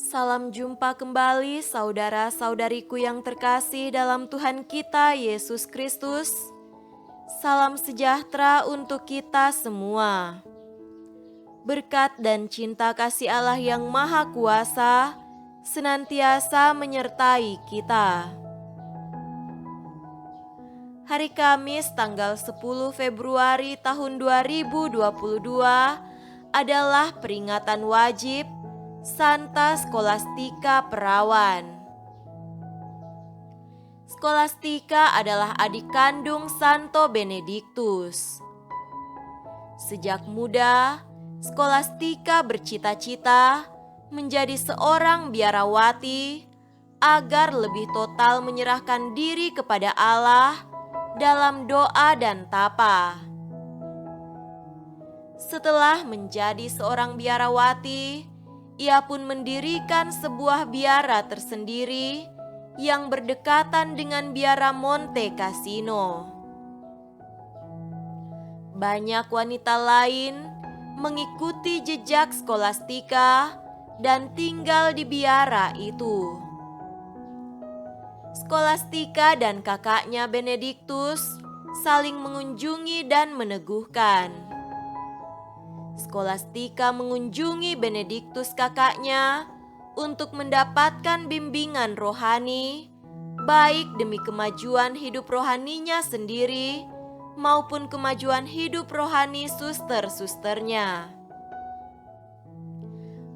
Salam jumpa kembali saudara-saudariku yang terkasih dalam Tuhan kita Yesus Kristus. Salam sejahtera untuk kita semua. Berkat dan cinta kasih Allah yang Maha Kuasa senantiasa menyertai kita. Hari Kamis tanggal 10 Februari tahun 2022 adalah peringatan wajib Santa Skolastika Perawan. Skolastika adalah adik kandung Santo Benediktus. Sejak muda, Skolastika bercita-cita menjadi seorang biarawati agar lebih total menyerahkan diri kepada Allah dalam doa dan tapa. Setelah menjadi seorang biarawati, ia pun mendirikan sebuah biara tersendiri yang berdekatan dengan biara Monte Cassino. Banyak wanita lain mengikuti jejak Skolastika dan tinggal di biara itu. Skolastika dan kakaknya Benediktus saling mengunjungi dan meneguhkan. Skolastika mengunjungi Benediktus kakaknya untuk mendapatkan bimbingan rohani, baik demi kemajuan hidup rohaninya sendiri maupun kemajuan hidup rohani suster-susternya.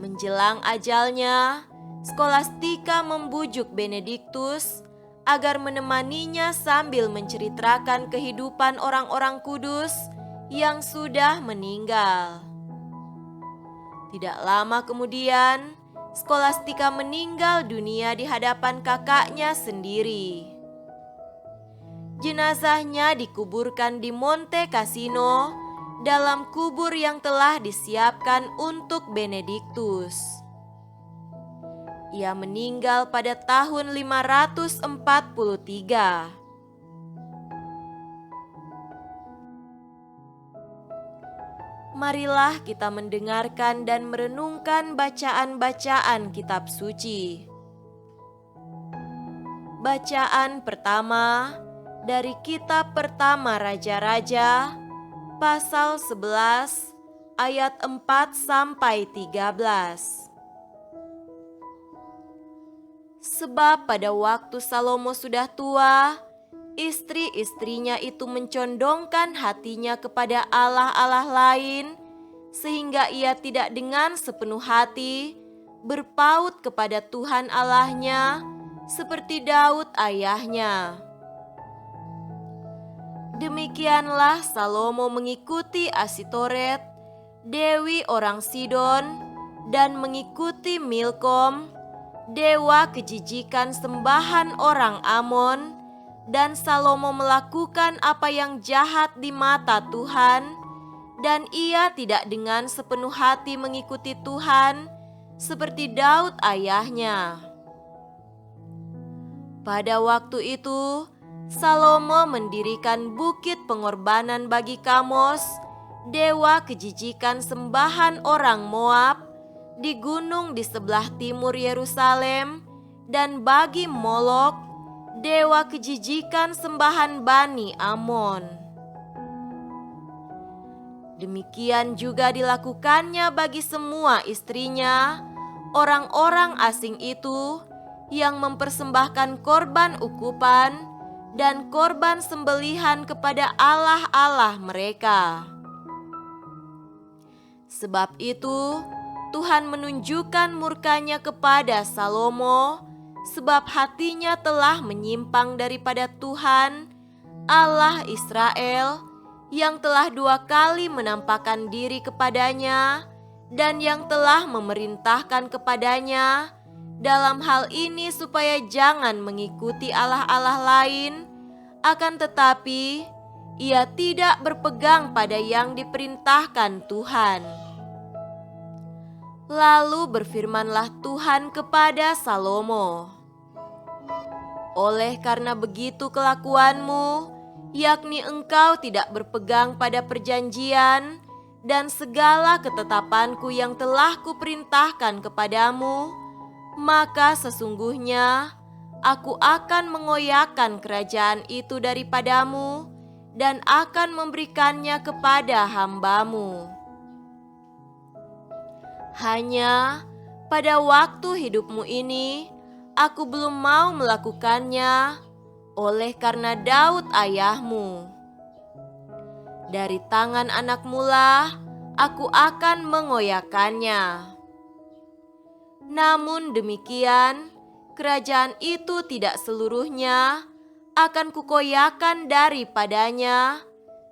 Menjelang ajalnya, Skolastika membujuk Benediktus agar menemaninya sambil menceritakan kehidupan orang-orang kudus yang sudah meninggal. Tidak lama kemudian, Skolastika meninggal dunia di hadapan kakaknya sendiri. Jenazahnya dikuburkan di Monte Cassino dalam kubur yang telah disiapkan untuk Benediktus. Ia meninggal pada tahun 543. Marilah kita mendengarkan dan merenungkan bacaan-bacaan kitab suci. Bacaan pertama dari kitab pertama Raja-Raja, pasal 11 ayat 4-13. Sebab pada waktu Salomo sudah tua, istri-istrinya itu mencondongkan hatinya kepada allah-allah lain, sehingga ia tidak dengan sepenuh hati berpaut kepada Tuhan Allahnya, seperti Daud ayahnya. Demikianlah Salomo mengikuti Asitoret, dewi orang Sidon, dan mengikuti Milkom, dewa kejijikan sembahan orang Amon, dan Salomo melakukan apa yang jahat di mata Tuhan, dan ia tidak dengan sepenuh hati mengikuti Tuhan, seperti Daud ayahnya. Pada waktu itu, Salomo mendirikan bukit pengorbanan bagi Kamos, dewa kejijikan sembahan orang Moab, di gunung di sebelah timur Yerusalem, dan bagi Molok, dewa kejijikan sembahan Bani Amon. Demikian juga dilakukannya bagi semua istrinya, orang-orang asing itu yang mempersembahkan korban ukupan dan korban sembelihan kepada allah-allah mereka. Sebab itu, Tuhan menunjukkan murkanya kepada Salomo, sebab hatinya telah menyimpang daripada Tuhan, Allah Israel, yang telah 2 kali menampakkan diri kepadanya, dan yang telah memerintahkan kepadanya dalam hal ini supaya jangan mengikuti allah-allah lain, akan tetapi ia tidak berpegang pada yang diperintahkan Tuhan. Lalu berfirmanlah Tuhan kepada Salomo, oleh karena begitu kelakuanmu, yakni engkau tidak berpegang pada perjanjian dan segala ketetapanku yang telah kuperintahkan kepadamu, maka sesungguhnya aku akan mengoyakkan kerajaan itu daripadamu dan akan memberikannya kepada hamba-Mu. Hanya pada waktu hidupmu ini, aku belum mau melakukannya oleh karena Daud ayahmu. Dari tangan anakmu lah aku akan mengoyakkannya. Namun demikian, kerajaan itu tidak seluruhnya akan kukoyakkan daripadanya.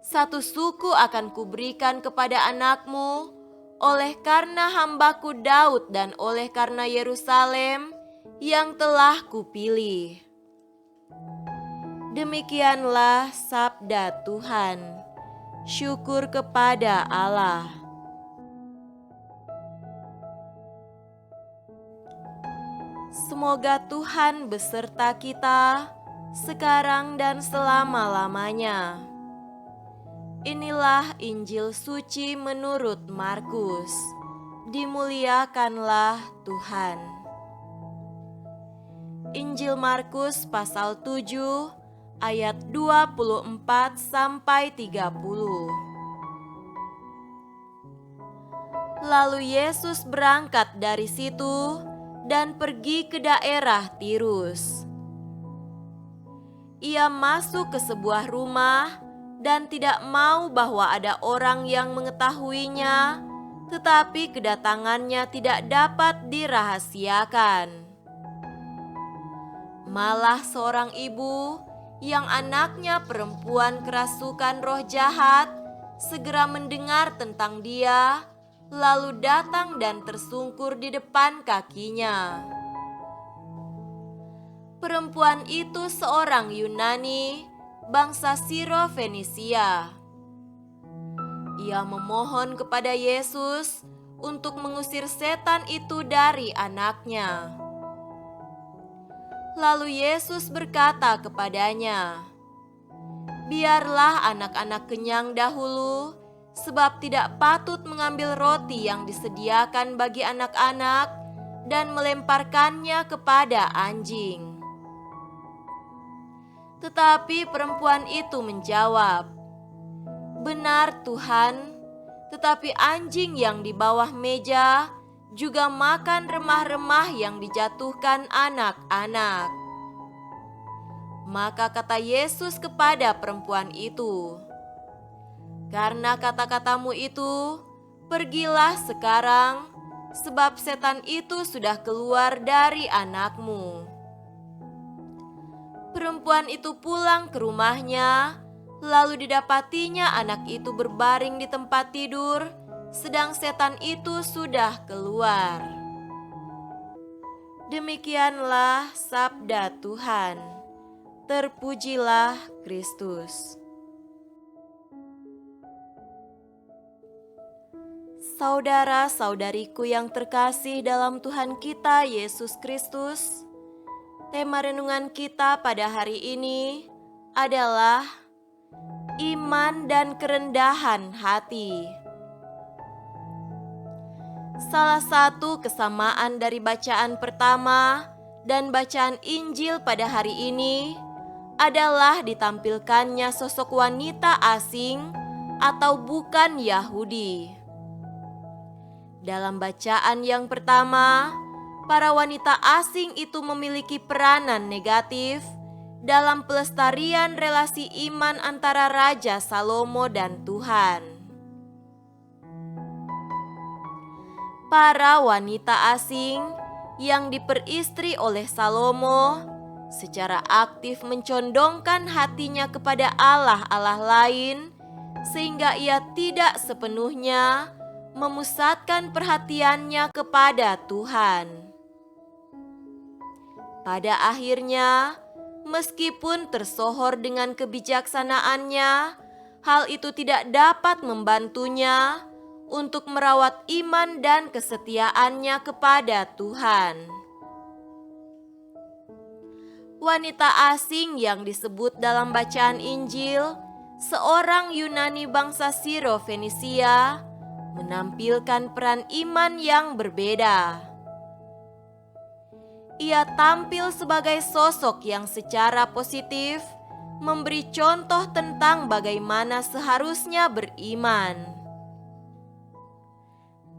Satu suku akan kuberikan kepada anakmu, oleh karena hambaku Daud dan oleh karena Yerusalem yang telah kupilih. Demikianlah sabda Tuhan. Syukur kepada Allah. Semoga Tuhan beserta kita sekarang dan selama-lamanya. Inilah Injil suci menurut Markus. Dimuliakanlah Tuhan. Injil Markus pasal 7 ayat 24 sampai 30. Lalu Yesus berangkat dari situ dan pergi ke daerah Tirus. Ia masuk ke sebuah rumah dan tidak mau bahwa ada orang yang mengetahuinya, tetapi kedatangannya tidak dapat dirahasiakan. Malah seorang ibu yang anaknya perempuan kerasukan roh jahat segera mendengar tentang dia, lalu datang dan tersungkur di depan kakinya. Perempuan itu seorang Yunani, bangsa Siro-Fenisia. Ia memohon kepada Yesus untuk mengusir setan itu dari anaknya. Lalu Yesus berkata kepadanya, "Biarlah anak-anak kenyang dahulu, sebab tidak patut mengambil roti yang disediakan bagi anak-anak dan melemparkannya kepada anjing." Tetapi perempuan itu menjawab, "Benar Tuhan, tetapi anjing yang di bawah meja juga makan remah-remah yang dijatuhkan anak-anak." Maka kata Yesus kepada perempuan itu, "Karena kata-katamu itu, pergilah sekarang, sebab setan itu sudah keluar dari anakmu." Perempuan itu pulang ke rumahnya, lalu didapatinya anak itu berbaring di tempat tidur, sedang setan itu sudah keluar. Demikianlah sabda Tuhan. Terpujilah Kristus. Saudara-saudariku yang terkasih dalam Tuhan kita Yesus Kristus, tema renungan kita pada hari ini adalah iman dan kerendahan hati. Salah satu kesamaan dari bacaan pertama dan bacaan Injil pada hari ini adalah ditampilkannya sosok wanita asing atau bukan Yahudi. Dalam bacaan yang pertama, para wanita asing itu memiliki peranan negatif dalam pelestarian relasi iman antara Raja Salomo dan Tuhan. Para wanita asing yang diperistri oleh Salomo secara aktif mencondongkan hatinya kepada Allah-Allah lain, sehingga ia tidak sepenuhnya memusatkan perhatiannya kepada Tuhan. Pada akhirnya, meskipun tersohor dengan kebijaksanaannya, hal itu tidak dapat membantunya untuk merawat iman dan kesetiaannya kepada Tuhan. Wanita asing yang disebut dalam bacaan Injil, seorang Yunani bangsa ia tampil sebagai sosok yang secara positif memberi contoh tentang bagaimana seharusnya beriman.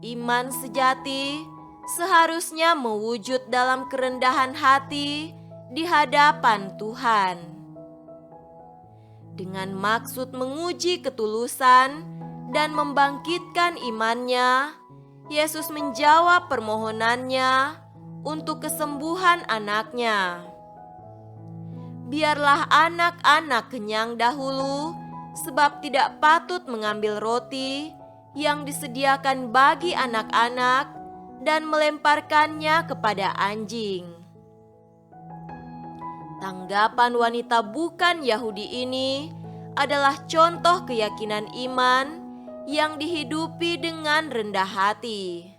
Iman sejati seharusnya mewujud dalam kerendahan hati di hadapan Tuhan. Dengan maksud menguji ketulusan dan membangkitkan imannya, Yesus menjawab permohonannya untuk kesembuhan anaknya. Biarlah anak-anak kenyang dahulu, sebab tidak patut mengambil roti yang disediakan bagi anak-anak dan melemparkannya kepada anjing. Tanggapan wanita bukan Yahudi ini adalah contoh keyakinan iman yang dihidupi dengan rendah hati.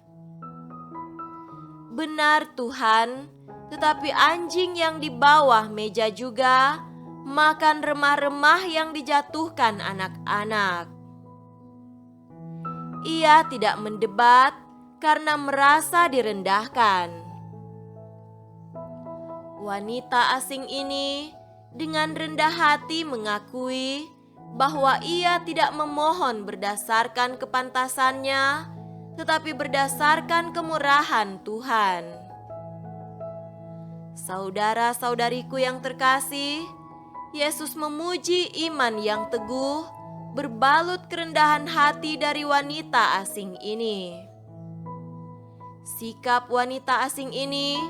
Benar Tuhan, tetapi anjing yang di bawah meja juga makan remah-remah yang dijatuhkan anak-anak. Ia tidak mendebat karena merasa direndahkan. Wanita asing ini dengan rendah hati mengakui bahwa ia tidak memohon berdasarkan kepantasannya, tetapi berdasarkan kemurahan Tuhan. Saudara-saudariku yang terkasih, Yesus memuji iman yang teguh, berbalut kerendahan hati dari wanita asing ini. Sikap wanita asing ini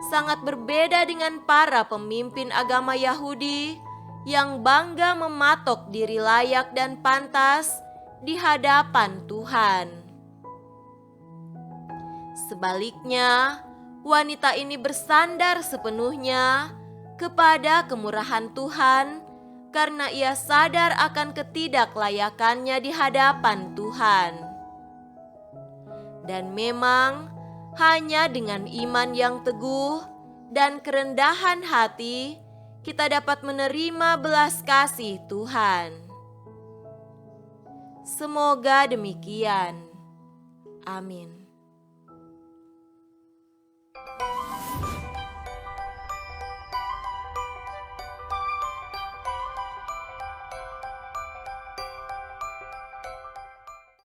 sangat berbeda dengan para pemimpin agama Yahudi yang bangga mematok diri layak dan pantas di hadapan Tuhan. Sebaliknya, wanita ini bersandar sepenuhnya kepada kemurahan Tuhan karena ia sadar akan ketidaklayakannya di hadapan Tuhan. Dan memang hanya dengan iman yang teguh dan kerendahan hati kita dapat menerima belas kasih Tuhan. Semoga demikian. Amin.